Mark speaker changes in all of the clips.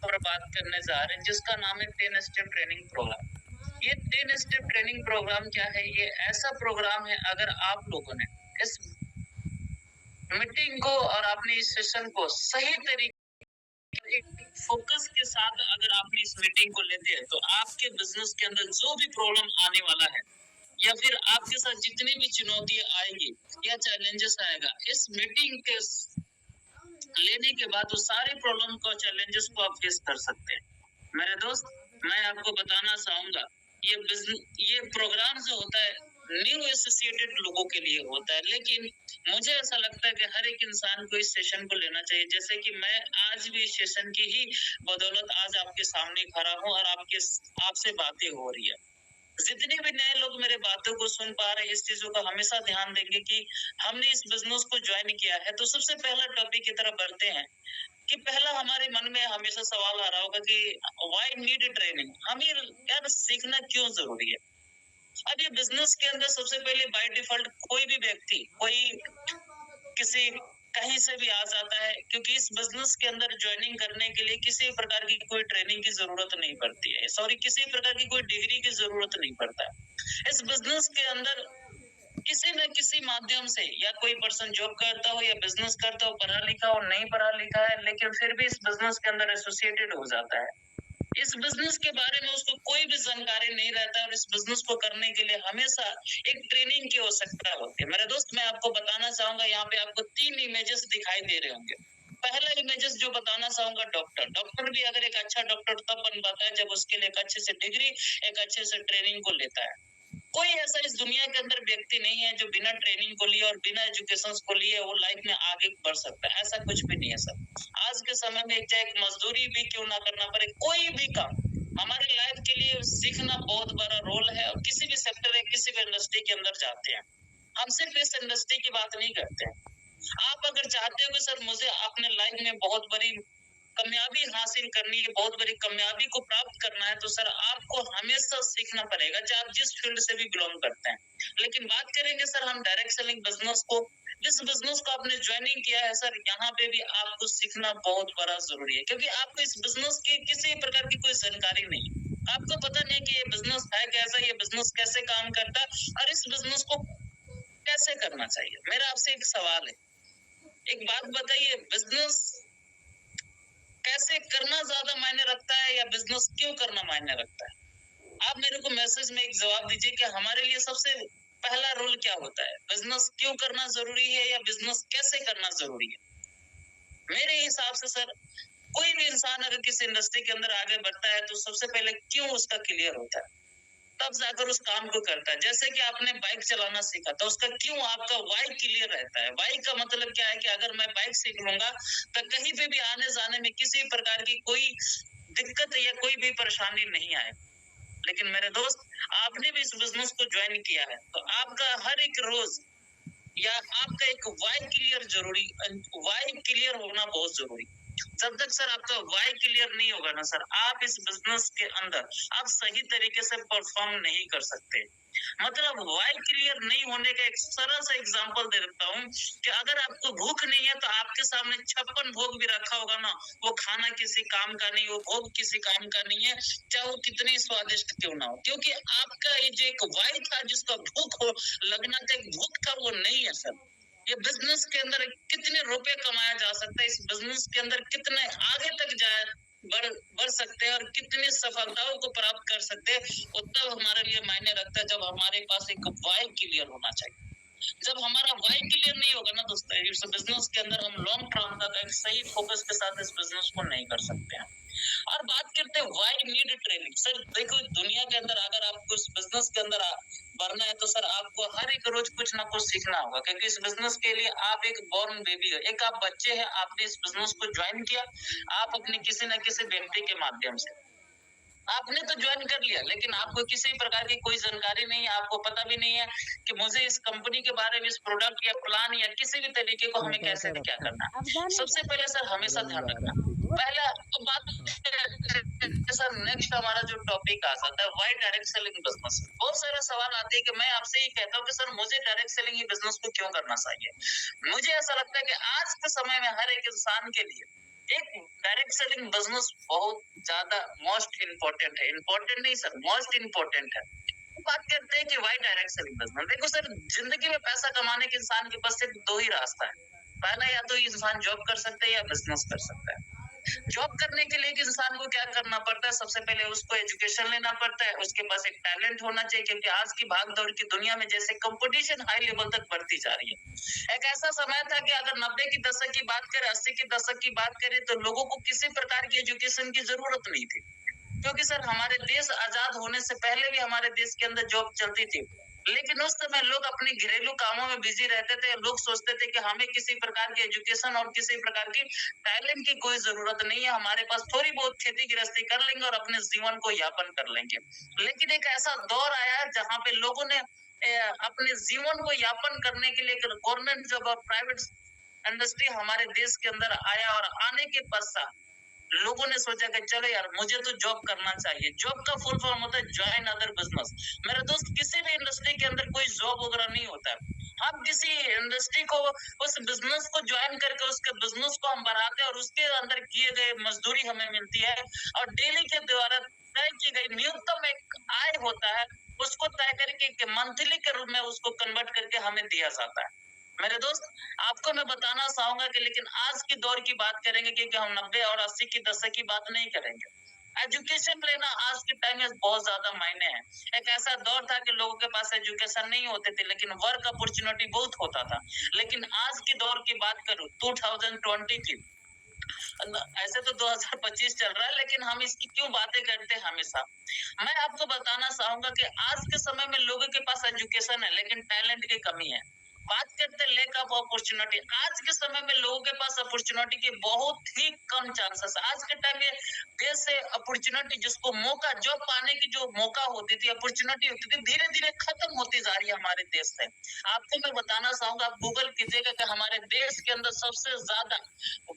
Speaker 1: पर बात करने जा रहे हैं जिसका नाम है 10 स्टेप ट्रेनिंग प्रोग्राम। ये 10 स्टेप ट्रेनिंग प्रोग्राम क्या है? ये ऐसा प्रोग्राम है, अगर आप लोगों ने इस मीटिंग को और अपने इस सेशन को सही तरीके एक फोकस के साथ अगर आपने इस मीटिंग को लेते हैं, तो आपके बिजनेस के अंदर जो भी प्रॉब्लम आने वाला है या फिर आपके साथ जितनी भी चुनौतियां आएगी या चैलेंजेस आएगा, इस मीटिंग के लेने के बाद उस सारे प्रॉब्लम को, चैलेंजेस को आप फेस कर सकते हैं। मेरे दोस्त, मैं आपको बताना चाहूंगा, ये प्रोग्राम जो होता है न्यू एसोसिएटेड लोगों के लिए होता है, लेकिन मुझे ऐसा लगता है कि हर एक इंसान को इस सेशन को लेना चाहिए। जैसे कि मैं आज भी इस सेशन की ही बदौलत आज आपके सामने खड़ा हूँ और आपसे बातें हो रही है। जितने भी नए लोग मेरे बातों को सुन पा रहे हैं, इस चीजों का हमेशा ध्यान देंगे कि हमने इस बिजनेस को ज्वाइन किया है, तो सबसे पहला टॉपिक की तरफ बढ़ते हैं कि पहला हमारे मन में हमेशा सवाल आ रहा होगा कि व्हाई नीड ट्रेनिंग, हमें यार सीखना क्यों जरूरी है। अब ये बिजनेस के अंदर सबसे पहले बाय डिफॉल्ट कोई भी व्यक्ति किसी कहीं से भी आ जाता है, क्योंकि इस बिजनेस के अंदर ज्वाइनिंग करने के लिए किसी प्रकार की कोई ट्रेनिंग की जरूरत नहीं पड़ती है, किसी प्रकार की कोई डिग्री की जरूरत नहीं पड़ता है। इस बिजनेस के अंदर किसी न किसी माध्यम से या कोई पर्सन जॉब करता हो या बिजनेस करता हो, पढ़ा लिखा हो नहीं पढ़ा लिखा है, लेकिन फिर भी इस बिजनेस के अंदर एसोसिएटेड हो जाता है। इस बिजनेस के बारे में उसको कोई भी जानकारी नहीं रहता, और इस बिजनेस को करने के लिए हमेशा एक ट्रेनिंग की आवश्यकता होती है। मेरे दोस्त, मैं आपको बताना चाहूंगा, यहाँ पे आपको 3 इमेजेस दिखाई दे रहे होंगे। पहला इमेजेस जो बताना चाहूंगा, डॉक्टर भी अगर एक अच्छा डॉक्टर तब बन पाता है जब उसके लिए एक अच्छे से डिग्री, एक अच्छे से ट्रेनिंग को लेता है। कोई ऐसा इस दुनिया के अंदर व्यक्ति नहीं है जो बिना ट्रेनिंग को लिए और बिना एजुकेशन को लिए वो लाइफ में आगे बढ़ सकता है। ऐसा कुछ भी नहीं है सर। आज के समय में चाहे एक मजदूरी भी क्यों ना करना पड़े, कोई भी काम हमारे लाइफ के लिए सीखना बहुत बड़ा रोल है। और किसी भी सेक्टर या किसी भी इंडस्ट्री के अंदर जाते हैं, हम सिर्फ इस इंडस्ट्री की बात नहीं करते हैं। आप अगर चाहते हो कि सर मुझे अपने लाइफ में बहुत बड़ी कामयाबी हासिल करनी है, बहुत बड़ी कामयाबी को प्राप्त करना है, तो सर आपको हमेशा सीखना पड़ेगा, चाहे आप जिस फील्ड से भी बिलोंग करते हैं। लेकिन बात करेंगे सर हम डायरेक्ट सेलिंग बिजनेस को, जिस बिजनेस को आपने ज्वाइनिंग किया है सर, यहाँ पे भी आपको सीखना बहुत बड़ा जरूरी है, क्योंकि आपको इस बिजनेस की किसी प्रकार की कोई जानकारी नहीं है। आपको पता नहीं कि ये बिजनेस है कैसा, ये बिजनेस कैसे काम करता है और इस बिजनेस को कैसे करना चाहिए। मेरा आपसे एक सवाल है, एक बात बताइए, बिजनेस कैसे करना ज्यादा मायने रखता है या बिजनेस क्यों करना मायने रखता है? आप मेरे को मैसेज में एक जवाब दीजिए कि हमारे लिए सबसे पहला रूल क्या होता है, बिजनेस क्यों करना जरूरी है या बिजनेस कैसे करना जरूरी है। मेरे हिसाब से सर, कोई भी इंसान अगर किसी इंडस्ट्री के अंदर आगे बढ़ता है तो सबसे पहले क्यों उसका क्लियर होता है, तब जाकर उस काम को करता है। जैसे कि आपने बाइक चलाना सीखा तो उसका क्यों, आपका वाई क्लियर रहता है। वाई का मतलब क्या है कि अगर मैं बाइक सीख लूंगा तो कहीं पे भी आने जाने में किसी प्रकार की कोई दिक्कत या कोई भी परेशानी नहीं आए। लेकिन मेरे दोस्त, आपने भी इस बिजनेस को ज्वाइन किया है, तो आपका हर एक रोज या आपका एक वाई क्लियर होना बहुत जरूरी। जब तक सर आपका वाई क्लियर नहीं होगा ना सर, आप इस बिजनेस के अंदर आप सही तरीके से परफॉर्म नहीं कर सकते। मतलब वाई क्लियर नहीं होने का एक सरल सा एग्जांपल दे देता हूँ कि अगर आपको भूख नहीं है तो आपके सामने 56 भोग भी रखा होगा ना, वो खाना किसी काम का नहीं, वो भोग किसी काम का नहीं है, चाहे वो कितनी स्वादिष्ट क्यों ना हो, क्योंकि आपका ये जो एक वाई था, जिसका भूख हो लगना का एक भूख था, वो नहीं है सर। ये बिजनेस के अंदर कितने रुपए कमाया जा सकता है, इस बिजनेस के अंदर कितने आगे तक जाए बढ़ सकते हैं और कितनी सफलताओं को प्राप्त कर सकते हैं, वो तब हमारे लिए मायने रखता है जब हमारे पास एक वाई क्लियर होना चाहिए। जब हमारा वाई क्लियर नहीं होगा ना दोस्तों, इस बिजनेस के अंदर हम लॉन्ग टर्म तक एक सही फोकस के साथ इस बिजनेस को नहीं कर सकते हैं। और बात करते हैं व्हाई नीड ट्रेनिंग। सर देखो, दुनिया के अंदर अगर आपको इस बिजनेस के अंदर बढ़ना है तो सर आपको हर एक रोज कुछ ना कुछ सीखना होगा, क्योंकि इस बिजनेस के लिए आप एक बॉर्न बेबी हो, एक आप बच्चे हैं, आपने इस बिजनेस को ज्वाइन किया, आप अपने किसी न किसी व्यक्ति के माध्यम से आपने तो ज्वाइन कर लिया, लेकिन आपको किसी प्रकार की कोई जानकारी नहीं है, आपको पता भी नहीं है कि मुझे इस कंपनी के बारे में, इस प्रोडक्ट या प्लान या किसी भी तरीके को हमें कैसे क्या करना है। सबसे पहले सर हमेशा ध्यान रखना, पहला बात सर, नेक्स्ट हमारा जो टॉपिक आ जाता है व्हाई डायरेक्ट सेलिंग बिजनेस। बहुत सारे सवाल आते हैं कि मैं आपसे ये कहता हूँ कि सर मुझे डायरेक्ट सेलिंग ही बिजनेस को क्यों करना चाहिए। मुझे ऐसा लगता है कि आज के समय में हर एक इंसान के लिए एक डायरेक्ट सेलिंग बिजनेस बहुत ज्यादा मोस्ट इम्पोर्टेंट है, इम्पोर्टेंट नहीं सर, मोस्ट इम्पोर्टेंट है। बात करते हैं कि वाई डायरेक्ट सेलिंग बिजनेस। देखो सर, जिंदगी में पैसा कमाने के इंसान के पास सिर्फ दो ही रास्ता है। पहला, या तो इंसान जॉब कर सकता है या बिजनेस कर सकता है। जॉब करने के लिए इंसान को क्या करना पड़ता है? सबसे पहले उसको एजुकेशन लेना पड़ता है, उसके पास एक टैलेंट होना चाहिए, क्योंकि आज की भाग दौड़ की दुनिया में जैसे कंपटीशन हाई लेवल तक बढ़ती जा रही है। एक ऐसा समय था कि अगर 90 की दशक की बात करें, 80 की दशक की बात करें, तो लोगों को किसी प्रकार की एजुकेशन की जरूरत नहीं थी, क्योंकि सर हमारे देश आजाद होने से पहले भी हमारे देश के अंदर जॉब चलती थी। लेकिन उस समय लोग अपने घरेलू कामों में बिजी रहते थे। लोग सोचते थे कि हमें किसी प्रकार की एजुकेशन और किसी प्रकार की टैलेंट की कोई जरूरत नहीं है, हमारे पास थोड़ी बहुत खेती गृहस्थी कर लेंगे और अपने जीवन को यापन कर लेंगे। लेकिन एक ऐसा दौर आया जहाँ पे लोगों ने अपने जीवन को यापन करने के लिए गवर्नमेंट जॉब और प्राइवेट इंडस्ट्री हमारे देश के अंदर आया, और आने के पश्चात लोगों ने सोचा कि चलो यार, मुझे तो जॉब करना चाहिए। जॉब का फुल फॉर्म होता है ज्वाइन अदर बिजनेस। मेरे दोस्त, किसी भी इंडस्ट्री के अंदर कोई जॉब वगैरह नहीं होता है। हम किसी इंडस्ट्री को, उस बिजनेस को ज्वाइन करके उसके बिजनेस को हम बढ़ाते हैं, और उसके अंदर किए गए मजदूरी हमें मिलती है, और डेली के द्वारा तय की गई न्यूनतम एक आय होता है, उसको तय करके मंथली के रूप में उसको कन्वर्ट करके हमें दिया जाता है। मेरे दोस्त, आपको मैं बताना चाहूंगा कि लेकिन आज की दौर की बात करेंगे, क्योंकि हम 90 और 80 की दशक की बात नहीं करेंगे। एजुकेशन लेना आज के टाइम में बहुत ज्यादा मायने है। एक ऐसा दौर था कि लोगों के पास एजुकेशन नहीं होते थे, लेकिन वर्क अपॉर्चुनिटी बहुत होता था। लेकिन आज की दौर की बात करूं, 2020 की, ऐसे तो 2025 चल रहा है, लेकिन हम इसकी क्यों बातें करते हैं हमेशा? मैं आपको बताना चाहूंगा कि आज के समय में लोगों के पास एजुकेशन है, लेकिन टैलेंट की कमी है। बात करते हैं लैक ऑफ अपॉर्चुनिटी। आज के समय में लोगों के पास अपॉर्चुनिटी के बहुत ही कम चांसेस। आज के टाइम में देश से अपॉर्चुनिटी, जिसको मौका, जॉब पाने की जो मौका होती थी, अपॉर्चुनिटी होती थी, धीरे धीरे खत्म होती जा रही है हमारे देश से। आपको मैं बताना चाहूंगा, आप गूगल कीजिएगा कि हमारे देश के अंदर सबसे ज्यादा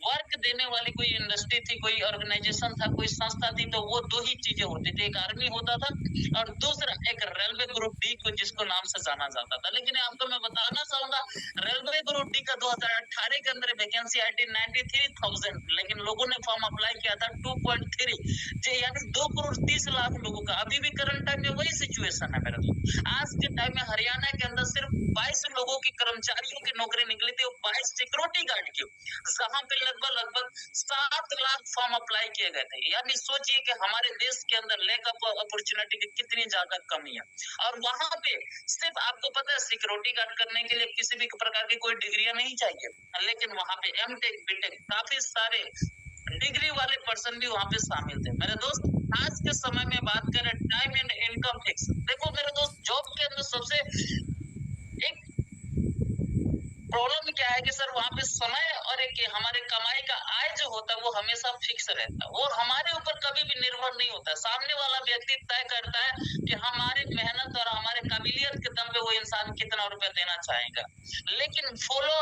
Speaker 1: वर्क देने वाली कोई इंडस्ट्री थी, कोई ऑर्गेनाइजेशन था, कोई संस्था थी, तो वो दो ही चीजें होती थी। एक आर्मी होता था, और दूसरा एक रेलवे ग्रुप डी को, जिसको नाम से जाना जाता था। लेकिन आपको मैं बताना चाहूंगा, रेलवे ग्रुप डी का 2018 के अंदर वैकेंसी आई थी 93,000, लेकिन लोगों ने फॉर्म अप्लाई किया था 2.3, यानी 2,30,00,000 लोगों का। अभी भी करंट टाइम में वही सिचुएशन है मेरे दोस्त। आज के टाइम में हरियाणा के अंदर सिर्फ 22 लोगों की, कर्मचारियों की नौकरी निकली थी, वो 22 सिक्योरिटी गार्ड की, जहां पे लगभग 7 लाख फॉर्म अप्लाई किए गए थे। यानी सोचिए कि हमारे देश के अंदर लैक ऑफ अपॉर्चुनिटी की कितनी ज्यादा कमी है। और वहां पे सिर्फ, आपको पता है, सिक्योरिटी गार्ड करने के लिए किसी भी प्रकार की कोई डिग्रियां नहीं चाहिए, लेकिन वहां पे एमटेक, बीटेक, काफी सारे डिग्री वाले पर्सन भी वहां पे शामिल थे। मेरे दोस्त, आज के समय में बात करें टाइम एंड इनकम फिक्स, देखो मेरे दोस्त, जॉब के अंदर सबसे एक प्रॉब्लम क्या है कि सर वहां पे समय और एक हमारे कमाई का आय जो होता है वो हमेशा फिक्स रहता है, वो हमारे ऊपर कभी भी निर्भर नहीं होता है। सामने वाला व्यक्ति तय करता है कि हमारी मेहनत और हमारे काबिलियत के दम पे वो इंसान कितना रुपया देना चाहेगा, लेकिन फॉलो,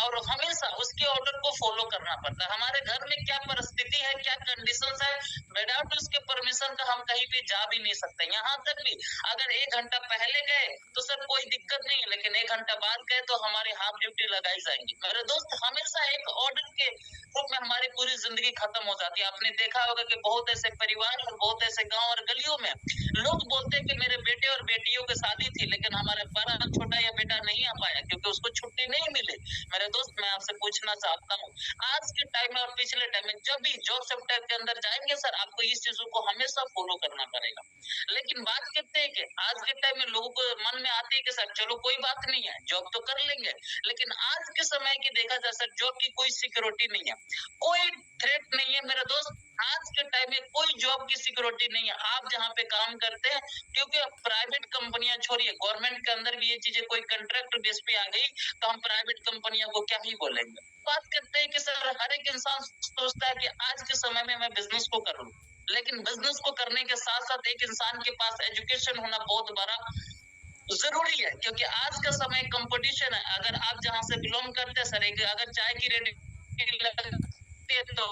Speaker 1: और हमेशा उसके ऑर्डर को फॉलो करना पड़ता है। हमारे घर में क्या परिस्थिति है, क्या कंडीशंस है, विदाउट उसके परमिशन का हम कहीं भी जा भी नहीं सकते। यहाँ तक भी अगर 1 घंटा पहले गए तो सर कोई दिक्कत नहीं है, लेकिन 1 घंटा बाद गए तो हमारी हाफ ड्यूटी लगाई जाएंगी। मेरे दोस्त, हमेशा एक ऑर्डर के रूप में हमारी पूरी जिंदगी खत्म हो जाती है। आपने देखा होगा कि बहुत ऐसे परिवार और बहुत ऐसे गांव और गलियों में लोग बोलते हैं कि मेरे बेटे और बेटियों की शादी थी, लेकिन हमारा बड़ा छोटा या बेटा नहीं आ पाया क्योंकि उसको छुट्टी नहीं मिली। मेरे दोस्त, मैं आपसे पूछना चाहता हूँ, आज के टाइम में और पिछले टाइम में जब भी जॉब सेक्टर के अंदर जाएंगे सर, आपको इस चीजों को हमेशा फॉलो करना पड़ेगा। लेकिन बात करते हैं कि आज के टाइम में लोगों को मन में आती है कि सर चलो कोई बात नहीं है, जॉब तो कर लेंगे, लेकिन आज के समय की देखा जाए सर, जॉब की कोई सिक्योरिटी नहीं है, कोई थ्रेट नहीं है मेरे दोस्त। आज के टाइम में कोई जॉब की सिक्योरिटी नहीं है, आप जहाँ पे काम करते हैं, क्योंकि अब प्राइवेट कंपनियां छोड़िए, गवर्नमेंट के अंदर भी ये चीजें कोई कंट्रैक्ट बेस पे आ गई, तो हम प्राइवेट कंपनियों को क्या ही बोलेंगे। बात करते हैं कि सर हर एक इंसान सोचता है कि आज के समय में मैं बिजनेस को करूं, लेकिन बिजनेस को करने के साथ साथ एक इंसान के पास एजुकेशन होना बहुत बड़ा जरूरी है, क्योंकि आज का समय कंपटीशन है। अगर आप जहां से बिलोंग करते हैं सर, एक अगर चाय की रेडी लगती है तो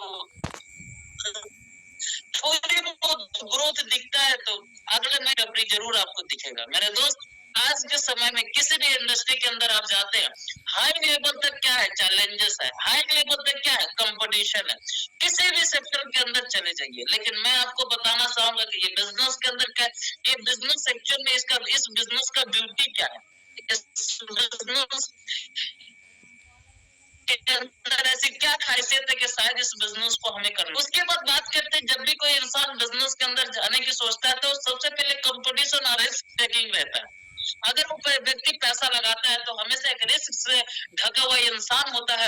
Speaker 1: थोड़ी बहुत ग्रोथ दिखता है, तो अगले में टपरी जरूर आपको दिखेगा। मेरे दोस्त, आज के समय में किसी भी इंडस्ट्री के अंदर आप जाते हैं, हाई लेवल तक क्या है, चैलेंजेस है, हाई लेवल तक क्या है, कंपटीशन है। किसी भी सेक्टर के अंदर चले जाइए, लेकिन मैं आपको बताना चाहूंगा कि ये बिजनेस के अंदर क्या, ये बिजनेस सेक्टर में इसका, इस बिजनेस का ब्यूटी क्या है, इस बिजनेस के अंदर ऐसी क्या खासियत है कि शायद इस बिजनेस को हमें करना। उसके बाद बात करते हैं, जब भी कोई इंसान बिजनेस के अंदर जाने की सोचता है तो सबसे पहले कंपटीशन और रिस्क टेकिंग रहता है। अगर वो व्यक्ति पैसा लगाता है तो हमेशा एक रिस्क से ढका हुआ इंसान होता है।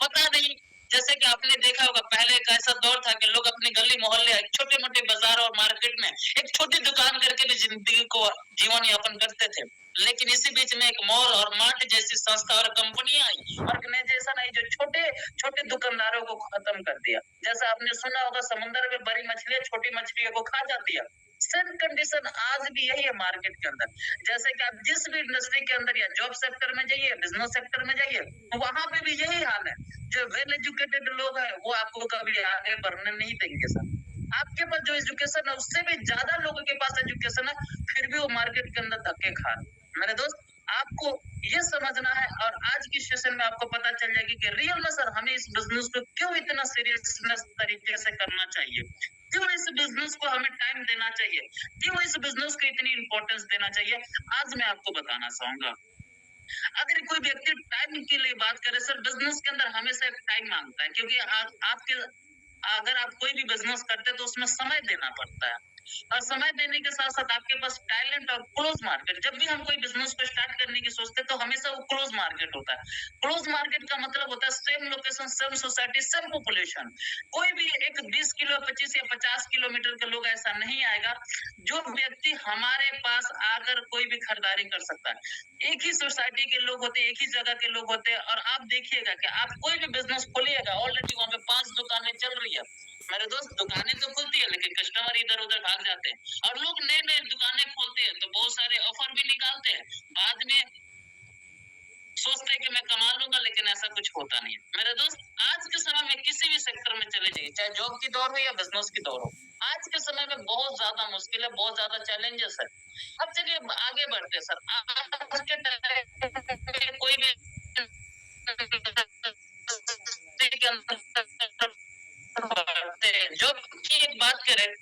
Speaker 1: पता नहीं, जैसे कि आपने देखा होगा, पहले एक ऐसा दौर था कि लोग अपनी गली मोहल्ले, छोटे मोटे बाजार और मार्केट में एक छोटी दुकान करके भी जिंदगी को, जीवन यापन करते थे। लेकिन इसी बीच में एक मॉल और मार्ट जैसी संस्था और कंपनियां आई, ऑर्गेनाइजेशन आई, जो छोटे छोटे दुकानदारों को खत्म कर दिया। जैसा आपने सुना होगा, समुद्र में बड़ी मछलियां छोटी मछलियों को खा जाती है। सेम कंडीशन आज भी यही है मार्केट के अंदर। जैसे कि आप जिस भी इंडस्ट्री के अंदर या जॉब सेक्टर में जाइए, बिजनेस सेक्टर में जाइए, तो वहां पे भी यही हाल है। जो वेल एजुकेटेड लोग हैं वो आपको कभी आगे बढ़ने नहीं देंगे सर। आपके पास जो एजुकेशन है उससे भी ज्यादा लोगों के पास एजुकेशन है, फिर भी वो मार्केट के अंदर धक्के खा रहे। मेरे दोस्त, आपको ये समझना है, और आज की सेशन में आपको पता चल जाएगी कि रियल में सर हमें इस बिजनेस को क्यों इतना सीरियसनेस तरीके से करना चाहिए, क्यों इस बिजनेस को हमें टाइम देना चाहिए, क्यों इस बिजनेस को इतनी इंपॉर्टेंस देना चाहिए। आज मैं आपको बताना चाहूंगा। अगर कोई व्यक्ति टाइम के लिए बात करे सर, बिजनेस के अंदर हमेशा एक टाइम मांगता है, क्योंकि आपके, अगर आप कोई भी बिजनेस करते हैं तो उसमें समय देना पड़ता है, और समय देने के साथ साथ आपके पास टैलेंट और क्लोज मार्केट। जब भी हम कोई बिजनेस को स्टार्ट करने की सोचते हैं तो हमेशा वो क्लोज मार्केट होता है। क्लोज मार्केट का मतलब होता है same location, same society, same population. कोई भी एक 20 किलो, 25 या 50 किलोमीटर के लोग ऐसा नहीं आएगा जो व्यक्ति हमारे पास आकर कोई भी खरीदारी कर सकता है। एक ही सोसाइटी के लोग होते हैं, एक ही जगह के लोग होते हैं। और आप देखिएगा कि आप कोई भी बिजनेस खोलिएगा, ऑलरेडी वहां पे 5 दुकानें चल रही है। मेरे दोस्त, दुकानें तो खुलती है लेकिन कस्टमर इधर उधर भाग जाते हैं, और लोग नए नए दुकानें खोलते हैं तो बहुत सारे ऑफर भी निकालते हैं, बाद में सोचते हैं कि मैं कमा लूंगा, लेकिन ऐसा कुछ होता नहीं है। मेरे दोस्त, आज के समय में किसी भी सेक्टर में चले जाइए, चाहे जॉब की दौर हो या बिजनेस की दौर हो, आज के समय में बहुत ज्यादा मुश्किल है, बहुत ज्यादा चैलेंजेस है। अब चलिए आगे बढ़ते हैं सर। आज के टाइम में कोई भी जॉब की एक बात करें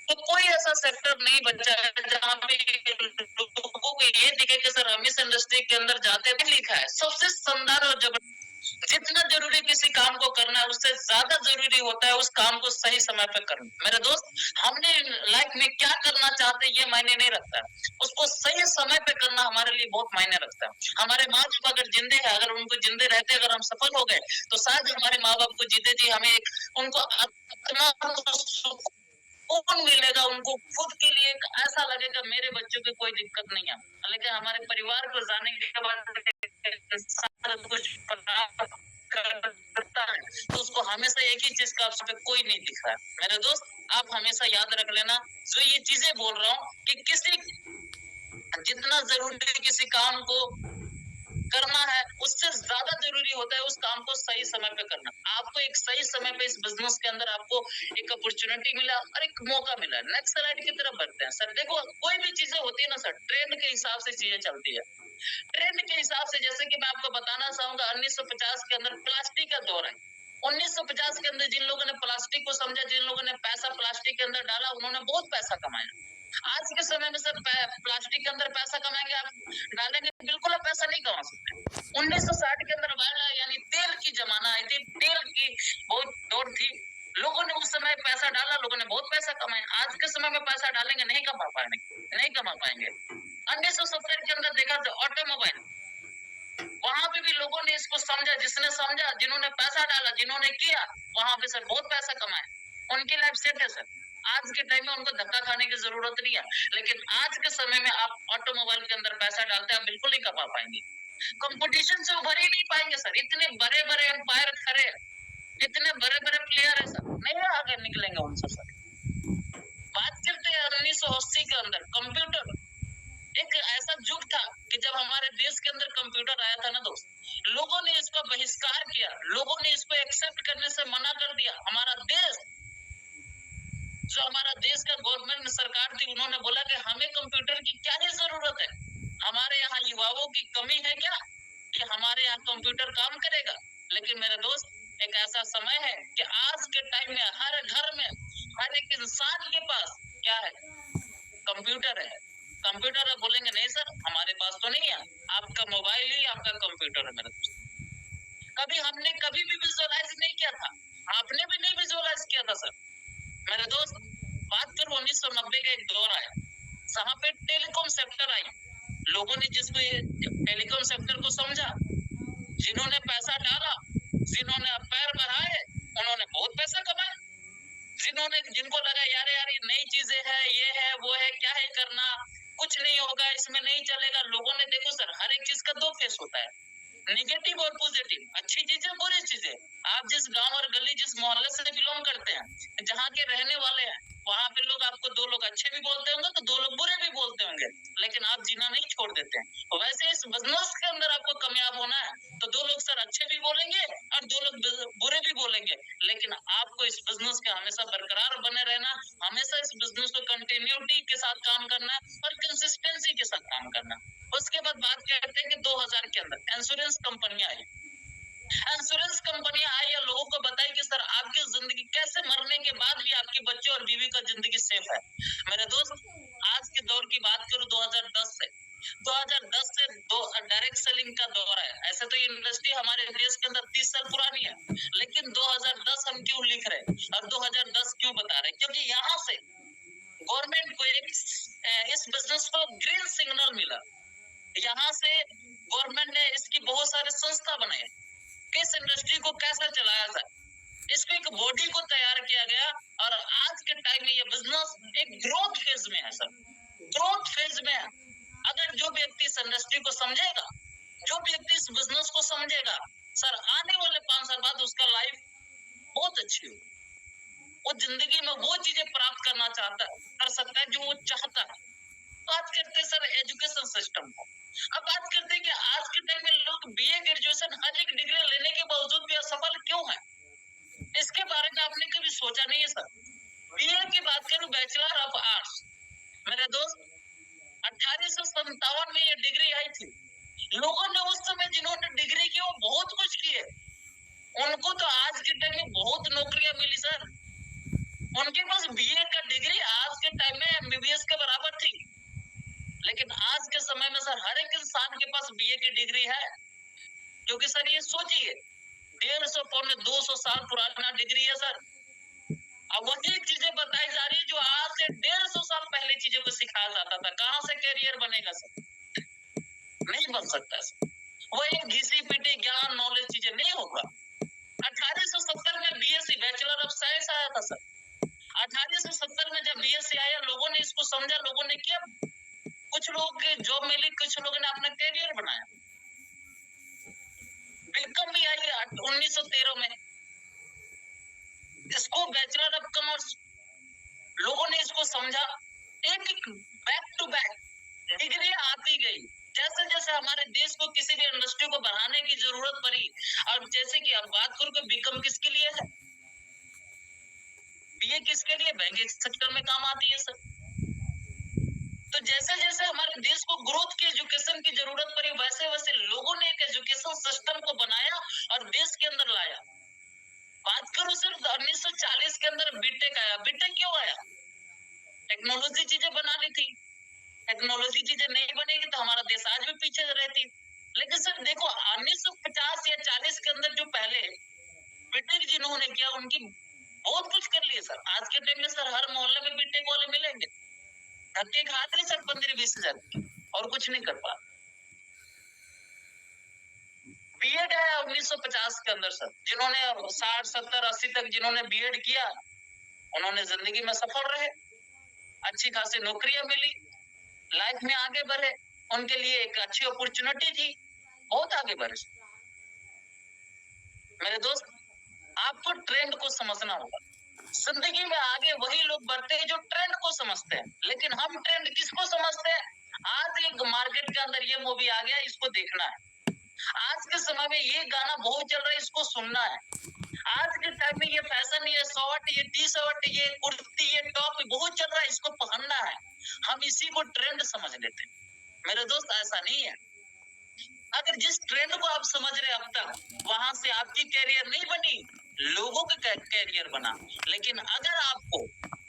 Speaker 1: तो कोई ऐसा सेक्टर नहीं बचा है जहाँ पे लोगों को ये दिखे कि सर हम इस इंडस्ट्री के अंदर जाते हैं। लिखा है सबसे शानदार और जबरदस्त, जितना जरूरी किसी काम को करना है उससे ज्यादा जरूरी होता है उस काम को सही समय पे करना। मेरे दोस्त, हमने लाइफ में क्या करना चाहते हैं ये मायने नहीं रखता, उसको सही समय पे करना हमारे लिए बहुत मायने रखता है। हमारे माँ बाप अगर जिंदे हैं, अगर उनको जिंदे रहते अगर हम सफल हो गए तो शायद हमारे माँ बाप को जीते जी हमें उनको आत्मा कौन मिलेगा, उनको खुद के लिए ऐसा लगेगा मेरे बच्चों की कोई दिक्कत नहीं है। लेकिन हमारे परिवार को जाने के बाद कुछ करता है तो उसको हमेशा एक ही चीज का कोई नहीं दिख रहा है। मेरे दोस्त, आप हमेशा याद रख लेना, जो ये चीजें बोल रहा हूँ कि किसी, जितना जरूरी किसी काम को करना है उससे ज्यादा जरूरी होता है उस काम को सही समय पे करना। आपको एक सही समय पे इस बिजनेस के अंदर आपको एक अपॉर्चुनिटी मिला और एक मौका मिला, नेक्स्ट स्लाइड की तरफ बढ़ते हैं सर। देखो, कोई भी चीजें होती है ना सर, ट्रेंड के हिसाब से चीजें चलती है। ट्रेंड के हिसाब से, जैसे कि मैं आपको बताना चाहूंगा, 1950 के अंदर प्लास्टिक का दौर है। 1950 के अंदर जिन लोगों ने प्लास्टिक को समझा, जिन लोगों ने पैसा प्लास्टिक के अंदर डाला, उन्होंने बहुत पैसा कमाया। आज के समय में सर प्लास्टिक के अंदर पैसा कमाएंगे, आप डालेंगे, बिल्कुल आप पैसा नहीं कमा सकते। 1960 के अंदर वायरल यानी तेल की जमाना आई थी, तेल की बहुत दौड़ थी। लोगों ने उस समय पैसा डाला, लोगों ने बहुत पैसा कमाया। आज के समय में पैसा डालेंगे, नहीं कमा पाएंगे, नहीं कमा पाएंगे। 1970 के अंदर देखा तो ऑटोमोबाइल, वहां पे भी लोगों ने इसको समझा, जिसने समझा, जिन्होंने पैसा डाला, जिन्होंने किया, वहां पे सर बहुत पैसा कमाया, उनकी लाइफ सेट है सर। आज के टाइम में उनको धक्का खाने की जरूरत नहीं है। लेकिन आज के समय में आप ऑटोमोबाइल के अंदर पैसा डालते हैं, आप बिल्कुल नहीं कमा पाएंगे, कंपटीशन से उभर ही नहीं पाएंगे सर। इतने बड़े बड़े एम्पायर खड़े, इतने बड़े बड़े प्लेयर है सर, नहीं आगे निकलेंगे उनसे सर। बात करते हैं 1980 के अंदर कंप्यूटर, एक ऐसा युग था कि जब हमारे देश के अंदर कंप्यूटर आया था ना दोस्त, लोगों ने इसका बहिष्कार किया, लोगों ने इसको एक्सेप्ट करने से मना कर दिया। हमारा देश, जो हमारा देश का गवर्नमेंट सरकार थी, उन्होंने बोला कि हमें कंप्यूटर की क्या ही जरूरत है, हमारे यहाँ युवाओं की कमी है क्या, कि हमारे यहाँ कंप्यूटर काम करेगा, लेकिन मेरे दोस्त एक ऐसा समय है कि आज के टाइम में हर घर में हर एक इंसान के पास क्या है, कंप्यूटर है। कंप्यूटर है बोलेंगे नहीं सर हमारे पास तो नहीं है, आपका मोबाइल ही आपका कंप्यूटर है मेरे दोस्त। कभी हमने कभी भी विजुअलाइज नहीं किया था, आपने भी नहीं विजुअलाइज किया था सर। मेरे दोस्त बात करो 1990 का एक दौर आया, जहाँ पे टेलीकॉम सेक्टर आई, लोगों ने जिसको ये टेलीकॉम सेक्टर को समझा, जिन्होंने पैसा डाला, जिन्होंने पैर बढ़ाए, उन्होंने बहुत पैसा कमाया। जिनको लगा यार यार ये नई चीजें है, ये है वो है, क्या है करना, कुछ नहीं होगा, इसमें नहीं चलेगा। लोगों ने देखो सर हर एक चीज का दो फेस होता है, निगेटिव और पॉजिटिव, अच्छी चीजें बुरी चीजें। आप जिस गांव और गली जिस मोहल्ले से बिलोंग करते हैं, जहाँ के रहने वाले हैं, वहां पे लोग आपको दो लोग अच्छे भी बोलते होंगे तो दो लोग बुरे भी बोलते होंगे, लेकिन आप जीना नहीं छोड़ देते हैं। वैसे इस बिजनेस के अंदर आपको कामयाब होना है तो दो लोग सर अच्छे भी बोलेंगे और दो लोग बुरे भी बोलेंगे, लेकिन आपको इस बिजनेस के हमेशा बरकरार बने रहना, हमेशा इस बिजनेस को कंटिन्यूटी के साथ काम करना और कंसिस्टेंसी के साथ काम करना। उसके बाद बात करते हैं कि 2000 के अंदर इंश्योरेंस कंपनियां आई। इंश्योरेंस कंपनियां आई या लोगों को बताई कि सर आपकी जिंदगी कैसे मरने के बाद भी आपके बच्चे और बीवी का जिंदगी सेफ है। मेरे दोस्त आज के दौर की बात करूं 2010 से 2010 से डायरेक्ट सेलिंग का दौर है। ऐसे तो ये इंडस्ट्री हमारे देश के अंदर 30 साल पुरानी है, लेकिन 2010 हम क्यों लिख रहे हैं और 2010 क्यों बता रहे हैं? क्योंकि यहाँ से गवर्नमेंट को एक इस बिजनेस को ग्रीन सिग्नल मिला। यहाँ से गवर्नमेंट ने इसकी बहुत सारे संस्था बनाए, किस इंडस्ट्री को कैसे चलाया जाए, इसको एक बॉडी को तैयार किया गया और आज के टाइम में ये बिजनेस एक ग्रोथ फेज में है सर, ग्रोथ फेज में है। अगर जो व्यक्ति इस इंडस्ट्री को समझेगा, जो व्यक्ति इस बिजनेस को समझेगा, सर आने वाले 5 साल बाद उसका लाइफ बहुत अच्छी होगी। वो जिंदगी में वो चीजें प्राप्त करना चाहता है, कर सकता है जो वो चाहता है। बात करते हैं सर एजुकेशन सिस्टम को। अब बात करते हैं कि आज के टाइम में लोग बीए ग्रेजुएशन हर एक डिग्री लेने के बावजूद भी असफल क्यों है? इसके बारे में आपने कभी सोचा नहीं है सर? बीए की बात करूं, बैचलर ऑफ आर्ट्स, मेरे दोस्त 1857 में ये डिग्री आई थी। लोगों ने उस समय जिन्होंने डिग्री की वो बहुत कुछ किए, उनको तो आज के टाइम में बहुत नौकरियां मिली सर। उनके पास बीए का डिग्री आज के टाइम में एमबीबीएस के बराबर थी, लेकिन आज के समय में सर हर एक इंसान के पास बीए की डिग्री है। क्योंकि सर ये सोचिए 150 पौने 200 साल पुराना डिग्री है सर। अब वही चीजें बताई जा रही है जो आज से 150 साल पहले चीजों को सिखाया जाता था। कहाँ से कैरियर बनेगा सर? नहीं बन सकता सर। वो एक घिसी पिटी ज्ञान नॉलेज चीजें नहीं होगा। 1870 में बीएससी बैचलर ऑफ साइंस आया था सर। 1870 में जब बीएससी आया, लोगों ने इसको समझा, लोगों ने किया, कुछ लोगों की जॉब मिली, कुछ लोगों ने अपना कैरियर बनाया। बिकम भी आई 1913 में, इसको बैचलर ऑफ कॉमर्स, लोगों ने इसको समझा। एक एक बैक टू बैक डिग्री आती गई। जैसे जैसे हमारे देश को किसी भी इंडस्ट्री को बढ़ाने की जरूरत पड़ी, और जैसे कि अब बात करूं कि बीकॉम किसके लिए है, बीए किसके लिए, बैंकिंग सेक्टर में काम आती है सर। तो जैसे जैसे हमारे देश को ग्रोथ की एजुकेशन की जरूरत पड़ी, वैसे वैसे लोगों ने एक एजुकेशन सिस्टम को बनाया और देश के अंदर लाया। बात करूं सिर्फ 1940 के अंदर बीटेक आया। बीटेक क्यों आया? टेक्नोलॉजी चीजें बनानी थी। टेक्नोलॉजी चीजें नहीं बनेगी तो हमारा देश आज भी पीछे रहती। लेकिन सर देखो 1950 या 40 के अंदर जो पहले बीटेक जिन्होंने किया, उनकी बहुत कुछ कर लिए सर। आज के टाइम में सर हर मोहल्ले में बीटेक वाले मिलेंगे, धक्के खाते सर 15-20 हजार और कुछ नहीं कर पा। बीएड है 1950 के अंदर सर, जिन्होंने 60, 70, 80 तक जिन्होंने बीएड किया, उन्होंने जिंदगी में सफल रहे, अच्छी खासी नौकरियां मिली, लाइफ में आगे बढ़े, उनके लिए एक अच्छी अपॉर्चुनिटी थी, बहुत आगे बढ़े। मेरे दोस्त आपको ट्रेंड को समझना होगा। जिंदगी में आगे वही लोग बढ़ते हैं जो ट्रेंड को समझते हैं, लेकिन हम ट्रेंड किसको समझते हैं? आज एक मार्केट के अंदर ये मूवी आ गया, इसको देखना है। आज के समय में ये गाना बहुत चल रहा है, इसको सुनना है। आज के टाइम में ये फैशन, ये शॉर्ट, ये टी शर्ट, ये कुर्ती, ये टॉप बहुत चल रहा है, इसको पहनना है। हम इसी को ट्रेंड समझ लेते हैं। मेरे दोस्त ऐसा नहीं है। अगर जिस ट्रेंड को आप समझ रहे अब तक, वहां से आपकी कैरियर नहीं बनी, लोगों का कैरियर बना। लेकिन अगर आपको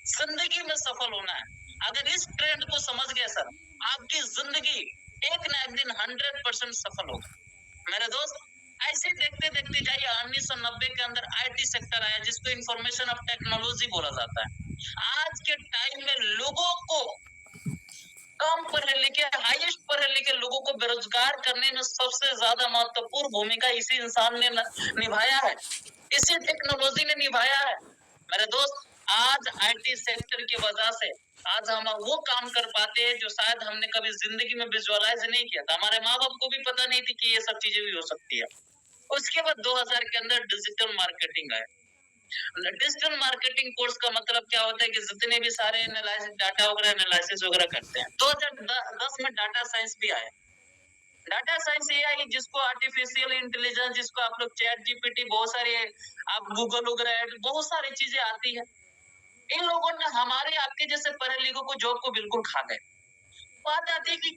Speaker 1: जिंदगी में सफल होना है, अगर इस ट्रेंड को समझ गए सर, आपकी जिंदगी एक ना एक दिन 100% सफल होगा। मेरे दोस्त, ऐसे देखते देखते जाइए, 1990 के अंदर आईटी सेक्टर आया, जिसको इंफॉर्मेशन ऑफ टेक्नोलॉजी बोला जाता है। आज के टाइम में लोगों को, कम पढ़े लिखे, हाईएस्ट पढ़े लिखे लोगों को बेरोजगार करने में सबसे ज्यादा महत्वपूर्ण भूमिका इसी इंसान ने निभाया है, इसी टेक्नोलॉजी ने निभाया है। मेरे दोस्त, आज आईटी सेक्टर की वजह से आज हम वो काम कर पाते हैं जो शायद हमने कभी जिंदगी में विजुअलाइज नहीं किया था। हमारे माँ बाप को भी पता नहीं थी कि ये सब चीजें भी हो सकती है। उसके बाद 2000 के अंदर डिजिटल मार्केटिंग आया। डिजिटल मार्केटिंग कोर्स का मतलब क्या होता है कि जितने भी सारे एनालिसिस, डाटा वगैरह एनालिसिस वगैरह करते हैं। 2010 में डाटा साइंस भी आया। डाटा साइंस ये है जिसको आर्टिफिशियल इंटेलिजेंस, जिसको आप लोग चैट जीपीटी, बहुत सारे आप गूगल वगैरह, बहुत सारी चीजें आती है। इन लोगों ने हमारे आपके जैसे पढ़े लिखों को जॉब को बिल्कुल खा गए। बात आती है कि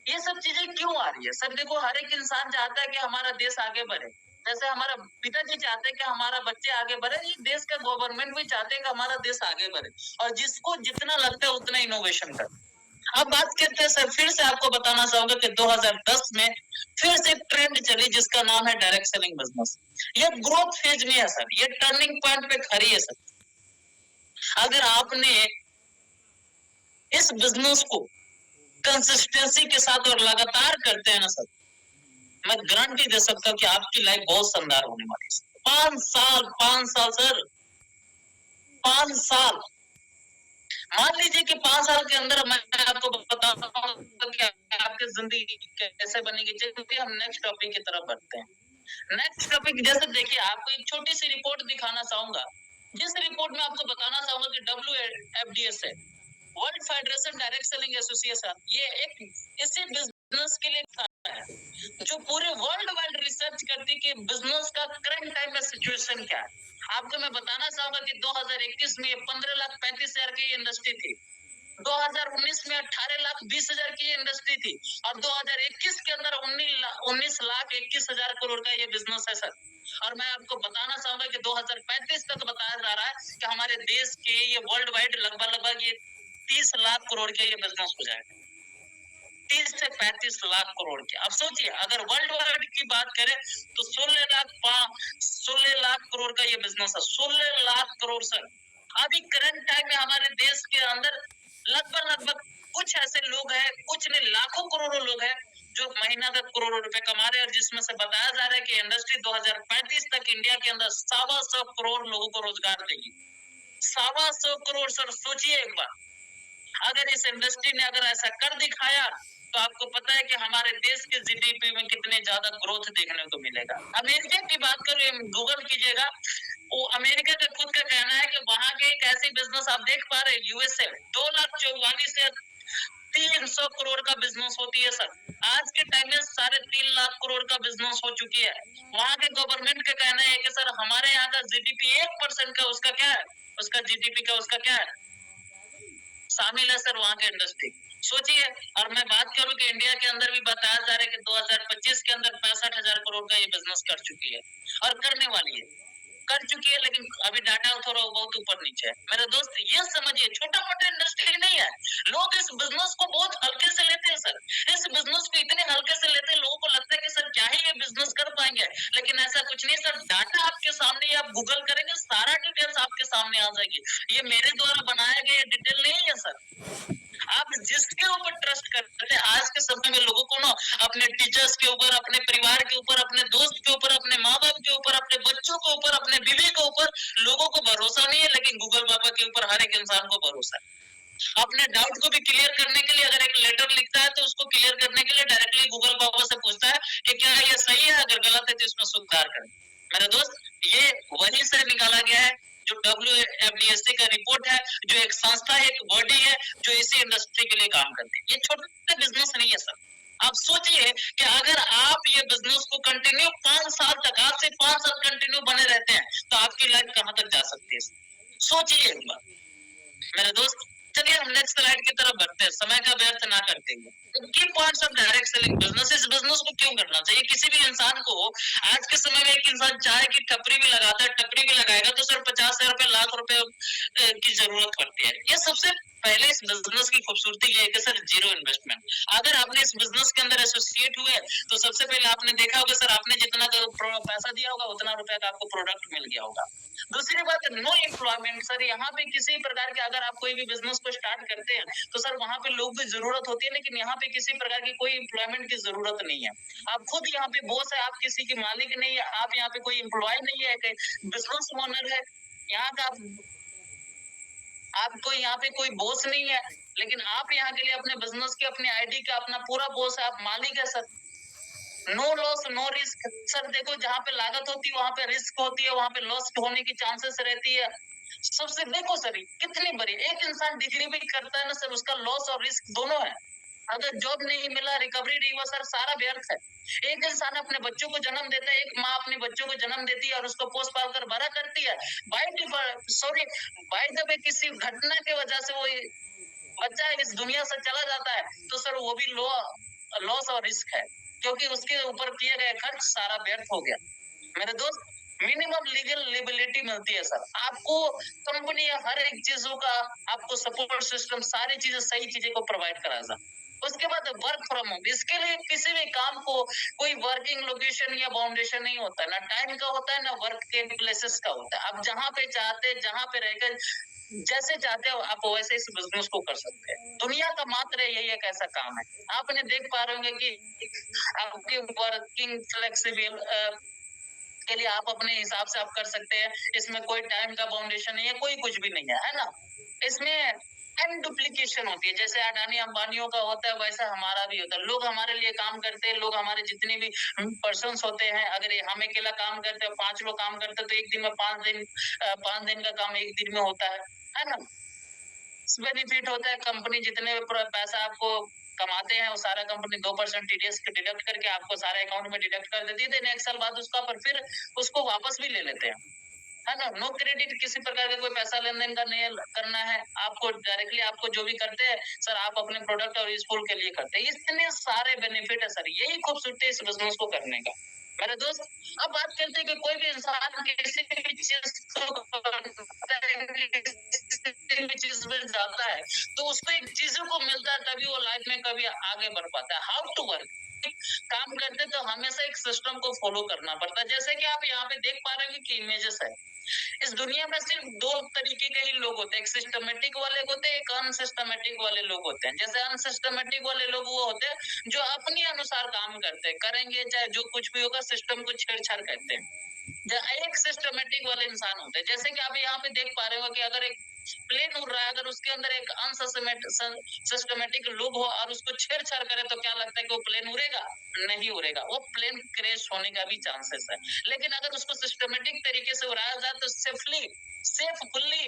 Speaker 1: ये सब चीजें क्यों आ रही है। सर देखो, हर एक इंसान चाहता है कि हमारा देश आगे बढ़े। जैसे हमारा पिताजी चाहते हैं कि हमारा बच्चे आगे बढ़े, ये देश का गवर्नमेंट भी चाहते हैं कि हमारा देश आगे बढ़े, और जिसको जितना लगता है उतना इनोवेशन करे। अब बात करते हैं सर, फिर से आपको बताना चाहूंगा कि 2010 में फिर से ट्रेंड चली जिसका नाम है डायरेक्ट सेलिंग बिजनेस। ये ग्रोथ फेज में है सर, ये टर्निंग पॉइंट पे खड़ी है सर। अगर आपने इस बिजनेस को कंसिस्टेंसी के साथ और लगातार करते हैं ना सर, मैं गारंटी दे सकता हूँ कि आपकी लाइफ बहुत शानदार होने वाली है। 5 साल सर, 5 साल। मान लीजिए कि 5 साल के अंदर मैं आपको बताऊं कि आपकी जिंदगी कैसे बनेगी। चलिए हम नेक्स्ट टॉपिक की तरफ बढ़ते हैं। नेक्स्ट टॉपिक, जैसे देखिए, आपको एक छोटी सी रिपोर्ट दिखाना चाहूंगा, जिस रिपोर्ट में आपको बताना चाहूंगा कि WFDS है, world federation direct selling association, ये एक इसी बिजनेस के लिए है जो पूरे वर्ल्ड वाइड रिसर्च करती है कि बिजनेस का करंट टाइम में सिचुएशन क्या है। आपको मैं बताना चाहूंगा कि 2021 में 15,35,000 की इंडस्ट्री थी, 2019 में 18,20,000 की इंडस्ट्री थी, और 2021 के अंदर 19,21,000 करोड़ का ये बिजनेस है सर। और मैं आपको बताना चाहूंगा कि 2035 तक बताया जा रहा है कि हमारे देश के ये वर्ल्ड वाइड लगभग ये 30 लाख करोड़ के ये बिजनेस हो जाएगा। 30 से 35 लाख करोड़ के। अब सोचिए, अगर वर्ल्ड वाइड की बात करें तो 16 लाख करोड़ का ये बिजनेस है। 16 लाख करोड़ सर। अभी करंट टाइम में हमारे देश के अंदर लगभग कुछ ऐसे लोग हैं, कुछ नहीं लाखों करोड़ों लोग हैं जो महीना का करोड़ों रुपए कमा रहे हैं, और जिसमें से बताया जा रहा है कि इंडस्ट्री 2035 तक इंडिया के अंदर 125 करोड़ लोगों को रोजगार देगी। 125 करोड़ सर, सोचिए एक बार। अगर इस इंडस्ट्री ने अगर ऐसा कर दिखाया तो आपको पता है कि हमारे देश के जीडीपी में कितने ज्यादा ग्रोथ देखने को मिलेगा। अमेरिका की बात करें, गूगल कीजिएगा, वो अमेरिका का खुद का कहना है कि वहां के एक ऐसी बिजनेस आप देख पा रहे हैं, यूएसए 2,44,000 से 300 करोड़ का बिजनेस होती है सर। आज के टाइम में 3.5 लाख करोड़ का बिजनेस हो चुकी है। वहां के गवर्नमेंट का कहना है कि सर हमारे यहाँ का जीडीपी 1% का उसका क्या है, उसका जीडीपी का उसका क्या है, शामिल है सर वहां के इंडस्ट्री। सोचिए, और मैं बात करूं कि इंडिया के अंदर भी बताया जा रहा है कि 2025 के अंदर 65,000 करोड़ का ये बिजनेस कर चुकी है और करने वाली है, कर चुकी है, लेकिन अभी डाटा थोड़ा बहुत ऊपर नीचे है। मेरे दोस्त, ये समझिए, छोटा मोटा इंडस्ट्री नहीं है। लोग इस बिजनेस को बहुत हल्के से लेते हैं सर। इस बिजनेस को इतने हल्के से लेते हैं, लोगों को लगता है कि सर क्या ही ये बिजनेस कर पाएंगे, लेकिन ऐसा कुछ नहीं सर। डाटा आपके सामने, आप गूगल करेंगे, सारा डिटेल्स आपके सामने आ जाएगी। ये मेरे द्वारा बनाया गया डिटेल नहीं है सर। आप जिसके ऊपर ट्रस्ट करते हैं, आज के समय में लोगों को ना अपने टीचर्स के ऊपर, अपने परिवार के ऊपर, अपने दोस्त के ऊपर, अपने माँ बाप के ऊपर, अपने बच्चों के ऊपर, अपने बीवी के ऊपर लोगों को भरोसा नहीं है, लेकिन गूगल बाबा के ऊपर हर एक इंसान को भरोसा है। अपने डाउट को भी क्लियर करने के लिए अगर एक लेटर लिखता है तो उसको क्लियर करने के लिए डायरेक्टली गूगल बाबा से पूछता है कि क्या ये सही है, अगर गलत है तो इसमें सुधार करें। मेरे दोस्त, ये वहीं से निकाला गया है जो WFDSC का रिपोर्ट है, जो एक संस्था है, एक बॉडी है जो इसी इंडस्ट्री के लिए काम करती है। ये छोटा बिजनेस नहीं है सर। आप सोचिए कि अगर आप ये बिजनेस को कंटिन्यू 5 साल तक, आज से 5 साल कंटिन्यू बने रहते हैं तो आपकी लाइफ कहां तक जा सकती है, सोचिए एक बार। मेरे दोस्त, चलिए हम नेक्स्ट स्लाइड की तरफ बढ़ते हैं, समय का व्यर्थ ना करते हुए। की points of direct selling business. इस बिजनेस को क्यों करना चाहिए किसी भी इंसान को? आज के समय में एक इंसान चाहे कि टपरी भी लगाता है, टपरी भी लगाएगा तो सर 50,000 रुपए, लाख रुपए की जरूरत पड़ती है। ये सबसे पहले इस बिजनेस की खूबसूरती ये है कि सर जीरो इन्वेस्टमेंट। अगर आपने इस बिजनेस के अंदर एसोसिएट हुए तो सबसे पहले आपने देखा होगा सर, आपने जितना पैसा दिया होगा उतना रुपया का आपको प्रोडक्ट मिल गया होगा। दूसरी बात, नो एम्प्लॉयमेंट। सर यहाँ पे किसी प्रकार के अगर आप कोई भी बिजनेस को स्टार्ट करते हैं तो सर वहां पे लोग की जरूरत होती है, लेकिन यहाँ पे किसी प्रकार की कोई एम्प्लॉयमेंट की जरूरत नहीं है। आप खुद यहाँ पे बॉस है, आप किसी की मालिक नहीं है, आप यहाँ पे कोई एम्प्लॉय नहीं है, बिजनेस ओनर है यहाँ का। आपको यहाँ पे कोई बॉस नहीं है, लेकिन आप यहाँ के लिए अपने बिजनेस के, अपने आईडी का अपना पूरा बॉस है, आप मालिक है sir. No loss no risk. Sir देखो, जहाँ पे लागत होती है वहां पे रिस्क होती है, वहां पे लॉस होने की चांसेस रहती है। सबसे देखो सर कितनी बड़ी, एक इंसान डिग्री भी करता है ना सर, उसका लॉस और रिस्क दोनों है। अगर जॉब नहीं मिला, रिकवरी नहीं हुआ सर, सारा व्यर्थ है। एक इंसान अपने बच्चों को जन्म देता है, एक माँ अपने बच्चों को जन्म देती है और उसको पोस पाल कर बड़ा करती है। बाय द वे किसी घटना की वजह से वो बच्चा इस दुनिया से चला जाता है तो सर वो भी लॉस और रिस्क है, क्योंकि उसके ऊपर किए गए खर्च सारा व्यर्थ हो गया। मेरे दोस्त, मिनिमम लीगल लिबिलिटी मिलती है सर आपको। कंपनी हर एक चीजों का आपको सपोर्ट सिस्टम, सारी चीजें, सही चीजें को प्रोवाइड कराता। उसके बाद वर्क फ्रॉम होम। इसके लिए किसी भी काम को कोई वर्किंग लोकेशन या बाउंडेशन नहीं होता, ना टाइम का होता है, ना वर्क के प्लेसेस का होता है। आप जहाँ पे चाहते, जहाँ पे रहकर जैसे चाहते हो आप वैसे इस बिजनेस को कर सकते हैं। दुनिया का मात्र यही एक ऐसा काम है। आपने देख पा रहे होंगे कि आपकी वर्किंग फ्लेक्सिबल के लिए आप अपने हिसाब से आप कर सकते हैं। इसमें कोई टाइम का बाउंडेशन नहीं है, कोई कुछ भी नहीं है ना। इसमें टाइम डुप्लीकेशन होती है, जैसे अडानी अंबानियों का होता है वैसा हमारा भी होता है। लोग हमारे लिए काम करते हैं, लोग हमारे जितने भी पर्सन्स होते हैं, अगर हम अकेला काम करते हैं, 5 लोग काम करते हैं तो एक दिन में 5 दिन का काम एक दिन में होता है ना। बेनिफिट होता है, कंपनी जितने पैसा आपको कमाते हैं वो सारा कंपनी 2% टीडीएस डिडक्ट करके आपको सारा अकाउंट में डिडक्ट कर देती है। देन एक साल बाद उसका पर फिर उसको वापस भी ले लेते हैं, है ना। नो क्रेडिट, किसी प्रकार का कोई पैसा लेन देन का नहीं करना है आपको। डायरेक्टली आपको जो भी करते हैं सर, आप अपने प्रोडक्ट और यूजफुल के लिए करते हैं। इतने सारे बेनिफिट है सर, यही खूबसूरती है इस बिजनेस को करने का। मेरे दोस्त, अब बात करते हैं कि कोई भी इंसान किसी भी चीज में जाता है तो उसको एक चीजों को मिलता है, तभी वो लाइफ में कभी आगे बढ़ पाता है। How to work. काम करते तो हमेशा एक सिस्टम को फॉलो करना पड़ता है। जैसे कि आप यहाँ पे देख पा रहे हैं कि इमेजेस है। इस दुनिया में सिर्फ 2 तरीके के ही लोग होते हैं, एक सिस्टमेटिक वाले होते हैं, एक अनसिस्टमेटिक वाले लोग होते हैं। जैसे अनसिस्टमेटिक वाले लोग वो होते हैं जो अपने अनुसार काम करते हैं, करेंगे चाहे जो कुछ भी होगा, सिस्टम को छेड़छाड़ करते हैं। एक सिस्टमेटिक वाले इंसान होते हैं, जैसे कि आप यहाँ पे देख पा रहे हो कि अगर एक प्लेन उड़ रहा है, अगर उसके अंदर एक अनसिस्टमेटिक लोग हो और उसको छेड़छाड़ करे तो क्या लगता है कि वो प्लेन उड़ेगा? नहीं उड़ेगा, वो प्लेन क्रैश होने का भी चांसेस है। लेकिन अगर उसको सिस्टमेटिक तरीके से उड़ाया जाए तो सेफुली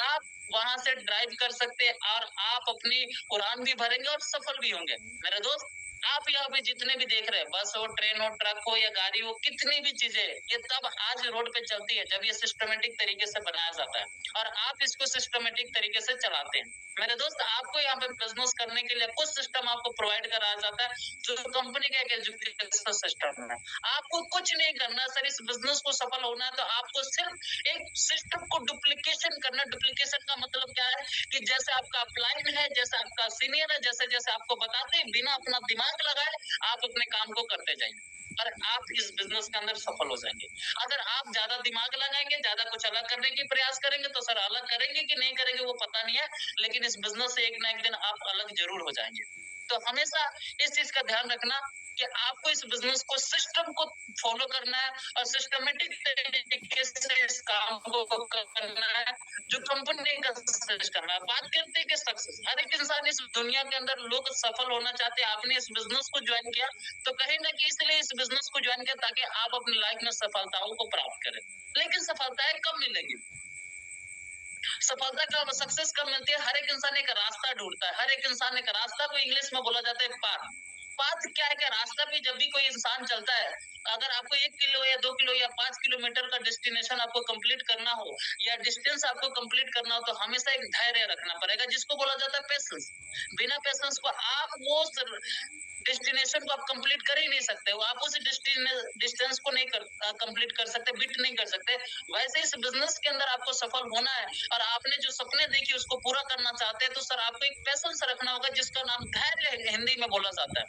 Speaker 1: आप वहां से ड्राइव कर सकते हैं और आप अपनी उड़ान भी भरेंगे और सफल भी होंगे। मेरे दोस्त, आप यहाँ पे जितने भी देख रहे हैं, बस हो, ट्रेन हो, ट्रक हो या गाड़ी हो, कितनी भी चीजें, ये तब आज रोड पे चलती है जब ये सिस्टमेटिक तरीके से बनाया जाता है और आप इसको सिस्टमेटिक तरीके से चलाते हैं। मेरे दोस्त, आपको यहाँ पे बिजनेस करने के लिए कुछ सिस्टम आपको प्रोवाइड कराया जाता है, जो कंपनी का एक एजुकेशन सिस्टम है। आपको कुछ नहीं करना सर, इस बिजनेस को सफल होना है तो आपको सिर्फ एक सिस्टम को डुप्लीकेशन करना। डुप्लीकेशन का मतलब क्या है कि जैसे आपका अपलाइन है, जैसे आपका सीनियर है, जैसे जैसे आपको बताते हैं, बिना अपना दिमाग लगाए आप अपने काम को करते जाएंगे और आप इस बिजनेस के अंदर सफल हो जाएंगे। अगर आप ज्यादा दिमाग लगाएंगे, ज्यादा कुछ अलग करने की प्रयास करेंगे तो सर अलग करेंगे कि नहीं करेंगे वो पता नहीं है, लेकिन इस बिजनेस से एक ना एक दिन आप अलग जरूर हो जाएंगे। तो हमेशा इस चीज का ध्यान रखना कि आपको इस बिजनेस को, सिस्टम को फॉलो करना है और सिस्टमेटिक तरीके से इस काम को करना है जो कंपनी का सिस्टम है। बात करते हैं कि सक्सेस, हर एक इंसान इस दुनिया के अंदर लोग सफल होना चाहते हैं। आपने इस बिजनेस को ज्वाइन किया तो कहीं ना कहीं इसलिए इस बिजनेस को ज्वाइन किया ताकि आप अपनी लाइफ में सफलताओं को प्राप्त करें। लेकिन सफलताएं कब मिलेगी? सफलता कब, सक्सेस कब मिलती है? हर एक इंसान एक रास्ता ढूंढता है, हर एक इंसान एक रास्ता को इंग्लिश में बोला जाता है पाथ। पाथ क्या है कि रास्ता पे जब भी कोई इंसान चलता है, अगर आपको 1 किलो या 2 किलो या 5 किलोमीटर का डेस्टिनेशन आपको कंप्लीट करना हो या डिस्टेंस आपको कंप्लीट करना हो, तो हमेशा एक धैर्य रखना पड़ेगा, जिसको बोला जाता है पेशेंस। बिना पेशेंस को आप वो डेस्टिनेशन को आप कंप्लीट कर ही नहीं सकते हो, आप उस डिस्टेंस को नहीं कंप्लीट कर सकते, बीट नहीं कर सकते। वैसे इस बिजनेस के अंदर आपको सफल होना है और आपने जो सपने देखे उसको पूरा करना चाहते हैं, तो सर आपको एक पेशेंस रखना होगा, जिसका नाम धैर्य हिंदी में बोला जाता है।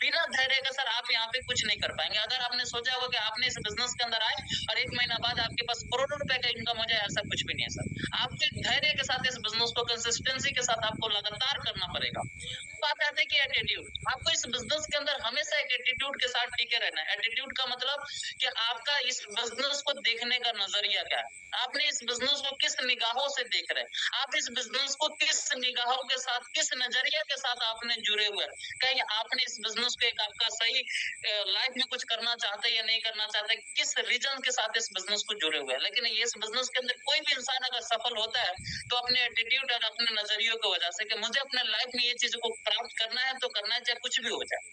Speaker 1: बिना धैर्य का सर आप यहाँ पे कुछ नहीं कर पाएंगे। अगर आपने सोचा होगा कि आपने इस बिजनेस के अंदर आए और 1 महीना बाद आपके पास करोड़ों रुपए का इनकम हो जाए, ऐसा कुछ भी नहीं है सर। आपको एक धैर्य के साथ इस बिजनेस को कंसिस्टेंसी के साथ आपको लगातार करना पड़ेगा। बात आती है कि एटीट्यूड, आपको इस बिजनेस के अंदर हमेशा एक एटीट्यूड के साथ टिके रहना है। एटीट्यूड का मतलब कि आपका इस बिजनेस को देखने का नजरिया क्या है, आपने इस बिजनेस को किस निगाहों से देख रहे हैं, आप इस बिजनेस को किस निगाहों के साथ, किस नजरिया के साथ आपने जुड़े हुए हैं। कहीं आपने इस बिजनेस को एक आपका सही लाइफ में कुछ करना चाहते हैं या नहीं करना चाहते, किस रीजन के साथ इस बिजनेस को जुड़े हुए हैं। लेकिन ये इस बिजनेस के अंदर कोई भी इंसान अगर सफल होता है तो अपने एटीट्यूड और अपने नजरियों की वजह से, कि मुझे अपने लाइफ में ये चीजों को प्राप्त करना है तो करना है, चाहे कुछ भी हो जाए।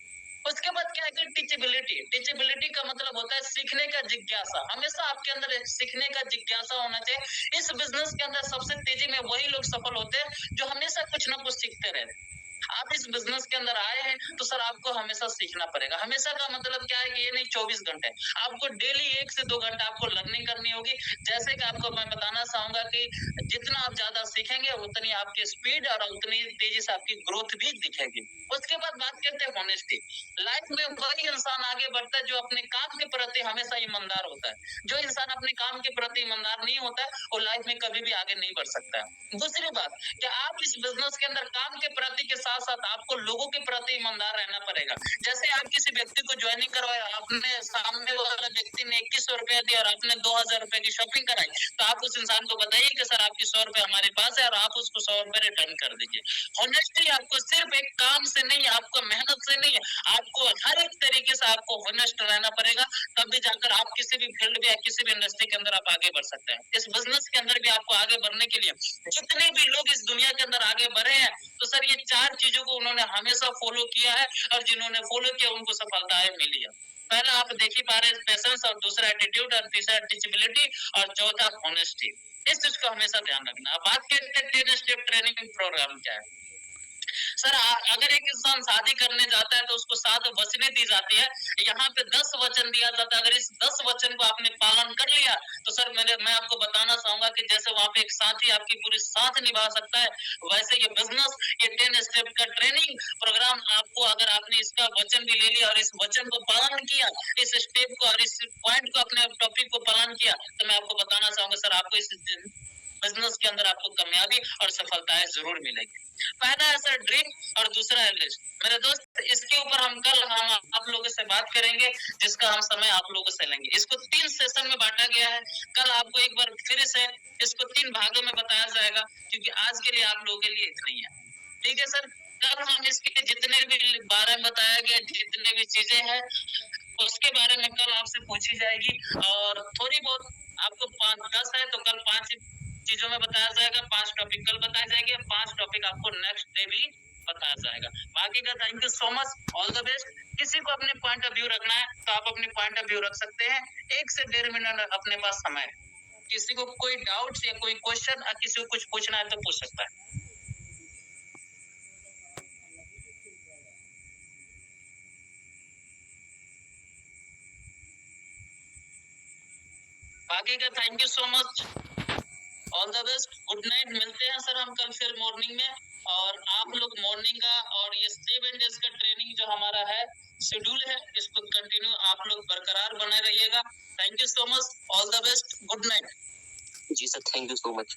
Speaker 1: उसके बाद क्या है कि टीचेबिलिटी। टीचेबिलिटी का मतलब होता है सीखने का जिज्ञासा। हमेशा आपके अंदर एक सीखने का जिज्ञासा होना चाहिए। इस बिजनेस के अंदर सबसे तेजी में वही लोग सफल होते हैं जो हमेशा कुछ ना कुछ सीखते रहते हैं। आप इस बिजनेस के अंदर आए हैं तो सर आपको हमेशा सीखना पड़ेगा। हमेशा का मतलब क्या है कि ये नहीं 24 घंटे, आपको डेली 1 से 2 घंटा आपको लर्निंग करनी होगी। जैसे कि आपको मैं बताना चाहूंगा कि जितना आप ज्यादा सीखेंगे उतनी आपकी स्पीड और उतनी तेजी से आपकी ग्रोथ भी दिखेगी। उसके बाद बात करते हैं ऑनेस्टी। लाइफ में वही इंसान आगे बढ़ता है जो अपने काम के प्रति हमेशा ईमानदार होता है। जो इंसान अपने काम के प्रति ईमानदार नहीं होता है वो लाइफ में कभी भी आगे नहीं बढ़ सकता है। दूसरी बात कि आप इस बिजनेस के अंदर काम के प्रति के साथ साथ आपको लोगों के प्रति ईमानदार रहना पड़ेगा। जैसे आप किसी व्यक्ति को ज्वाइनिंग करवाया, आपने सामने वाला व्यक्ति ने 2100 रुपया दिया और आपने 2000 रुपए की शॉपिंग कराई, तो आप उस इंसान को बताइए कि सर आपकी 100 रुपए हमारे पास है और आप उसको 100 रुपए रिटर्न कर दीजिए। ऑनेस्टी आपको सिर्फ एक काम से नहीं, आपको मेहनत से नहीं, आपको हर एक तरीके से आपको होनेस्ट रहना पड़ेगा। तब भी जाकर आप किसी भी फील्ड में या किसी भी इंडस्ट्री के अंदर आप आगे बढ़ सकते हैं। इस बिजनेस के अंदर भी आपको आगे बढ़ने के लिए जितने भी लोग इस दुनिया के अंदर आगे बढ़े हैं, तो सर ये 4 चीजों को उन्होंने हमेशा फॉलो किया है और जिन्होंने फॉलो किया उनको सफलताएं मिली है। पहला आप देख ही पा रहे हैं पेशेंस, और दूसरा एटीट्यूड, और तीसरा टीचेबिलिटी, और चौथा ऑनेस्टी। इस चीज का हमेशा ध्यान रखना। अब बात करते हैं 10 स्टेप ट्रेनिंग प्रोग्राम क्या है। सर अगर एक इंसान शादी करने जाता है तो उसको 7 वचनें दी जाती है। यहाँ पे 10 वचन दिया जाता है। अगर इस 10 वचन को आपने पालन कर लिया तो सर मैं आपको बताना चाहूंगा कि जैसे वहां पे एक साथी आपकी पूरी साथ निभा सकता है, वैसे ये बिजनेस, ये 10 स्टेप का ट्रेनिंग प्रोग्राम आपको, अगर आपने इसका वचन भी ले लिया और इस वचन को पालन किया, इस स्टेप को और इस पॉइंट को, अपने टॉपिक को पालन किया, तो मैं आपको बताना चाहूंगा सर आपको इस बिजनेस के अंदर आपको कामयाबी और सफलताएं जरूर मिलेगी। पहला है सर ड्रीम और दूसरा है लिस्ट। मेरे दोस्त इसके ऊपर हम कल आप लोगों से बात करेंगे, जिसका हम समय आप लोगों से लेंगे। इसको 3 सेशन में बांटा गया है। कल आपको एक बार फिर से इसको 3 भागों में बताया जाएगा, क्योंकि आज के लिए आप लोगों के लिए इतना ही है। ठीक है सर, कल हम इसके जितने भी बारे में बताया गया, जितने भी चीजें हैं उसके बारे में कल आपसे पूछी जाएगी। और थोड़ी बहुत आपको 5-10 है तो कल 5 चीजों में बताया जाएगा, 5 टॉपिक कल बताए जाएंगे, 5 टॉपिक आपको नेक्स्ट डे भी बताया जाएगा। बाकी का thank you so much, all the best. किसी को अपने पॉइंट ऑफ व्यू रखना है तो आप अपने पॉइंट ऑफ व्यू रख सकते हैं। 1 से 1.5 मिनट अपने पास समय है। किसी को कोई डाउट या कोई क्वेश्चन, किसी को कुछ पूछना है तो पूछ सकता है। बाकी का thank you so much, all the best, good night. मिलते हैं सर हम कल फिर मॉर्निंग में। और आप लोग मॉर्निंग का और ये 7 डेज का ट्रेनिंग जो हमारा है शेड्यूल है, इसको कंटिन्यू आप लोग बरकरार बने रहिएगा। Thank you so much, all the best, good night.
Speaker 2: जी sir, thank you so much.